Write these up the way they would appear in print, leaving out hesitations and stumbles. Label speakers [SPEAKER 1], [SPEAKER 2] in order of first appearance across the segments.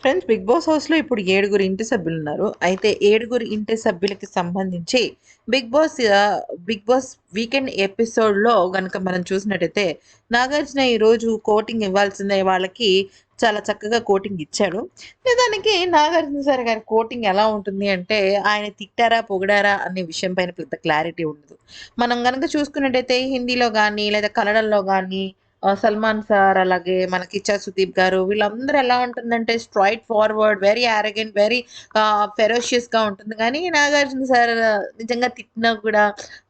[SPEAKER 1] Friends, big boss హౌస్లో ఇప్పుడు ఏడుగురు ఇంటి సభ్యులు ఉన్నారు. అయితే ఏడుగురు ఇంటి సభ్యులకి సంబంధించి Bigg Boss Bigg Boss weekend ఎపిసోడ్లో గనుక మనం చూసినట్టయితే నాగార్జున ఈరోజు కోటింగ్ ఇవ్వాల్సిందే వాళ్ళకి. చాలా చక్కగా కోటింగ్ ఇచ్చాడు. నిజానికి నాగార్జున సార్ గారి కోటింగ్ ఎలా ఉంటుంది అంటే ఆయన తిట్టారా పొగిడారా అనే విషయం పైన పెద్ద క్లారిటీ ఉండదు. మనం గనక చూసుకున్నట్టయితే హిందీలో కానీ లేదా కన్నడంలో కానీ సల్మాన్ సార్, అలాగే మన 'కిచ్చా సుదీప్' గారు, వీళ్ళందరూ ఎలా ఉంటుందంటే straight forward, very arrogant, very ఫెరోషియస్‌గా ఉంటుంది. కానీ 'నాగార్జున సార్' నిజంగా తిట్టినా కూడా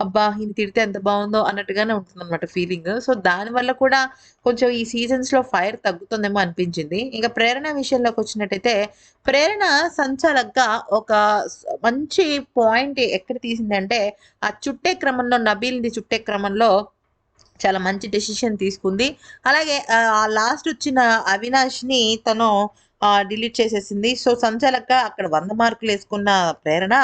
[SPEAKER 1] అబ్బా! ఈయన తిడితే ఎంత బావుందో అన్నట్టుగానే ఉంటుందన్నమాట ఫీలింగ్. సో, దానివల్ల కూడా కొంచెం ఈ సీజన్స్‌లో ఫైర్ తగ్గుతుందేమో అనిపించింది. ఇక 'ప్రేరణ' విషయంలోకొచ్చినట్టయితే 'ప్రేరణ' సంచాలక్‌గా ఒక మంచి పాయింట్ ఎక్కడ తీసిందంటే ఆ చుట్టే క్రమంలో, నబీల్‌ని చుట్టే క్రమంలో చాలా మంచి డెసిషన్ తీసుకుంది. అలాగే లాస్ట్ వచ్చిన అవినాష్‌ని తను డిలీట్ చేసేసింది. సో, సంచాలక అక్కడ 100 మార్కులేసుకున్న ప్రేరణ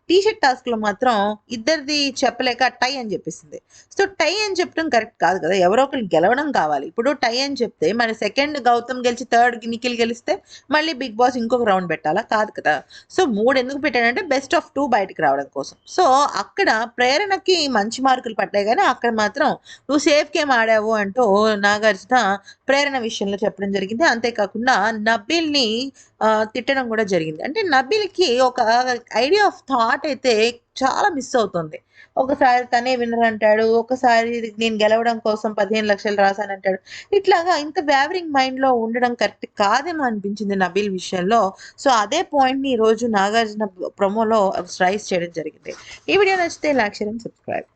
[SPEAKER 1] టీ షర్ట్ టాస్క్‌లో మాత్రం ఇద్దరిది చెప్పలేక టై అని చెప్పేసింది. సో, టై అని చెప్పడం కరెక్ట్ కాదు కదా! ఎవరో ఒకళ్ళు గెలవడం కావాలి. ఇప్పుడు టై అని చెప్తే మరి సెకండ్ గౌతమ్ గెలిచి థర్డ్ నిఖిల్ గెలిస్తే మళ్ళీ బిగ్ బాస్ ఇంకొక రౌండ్ పెట్టాలా? కాదు కదా! సో, 3 ఎందుకు పెట్టాడంటే బెస్ట్ ఆఫ్ 2 బయటికి రావడం కోసం. సో, అక్కడ ప్రేరణకి మంచి మార్కులు పడ్డాయి గానీ అక్కడ మాత్రం నువ్వు సేఫ్ గేమ్ ఆడావు అంటూ నాగార్జున ప్రేరణ విషయంలో చెప్పడం జరిగింది. అంతేకాకుండా నబీల్‌ని తిట్టడం కూడా జరిగింది. అంటే నబీల్‌కి ఒక ఐడియా ఆఫ్ థాట్ అయితే చాలా మిస్ అవుతుంది. ఒకసారి తనే విన్నర్ అంటాడు. ఒకసారి నేను గెలవడం కోసం 15,00,000 రాసానంటాడు. ఇట్లాగా ఇంత వేవరింగ్ మైండ్‌లో ఉండడం కరెక్ట్ కాదేమో అనిపించింది నబీల్ విషయంలో. సో, అదే పాయింట్‌ని ఈరోజు నాగార్జున ప్రోమోలో రైజ్ చేయడం జరిగింది. ఈ వీడియో నచ్చితే లైక్, షేర్ అండ్ సబ్స్క్రైబ్.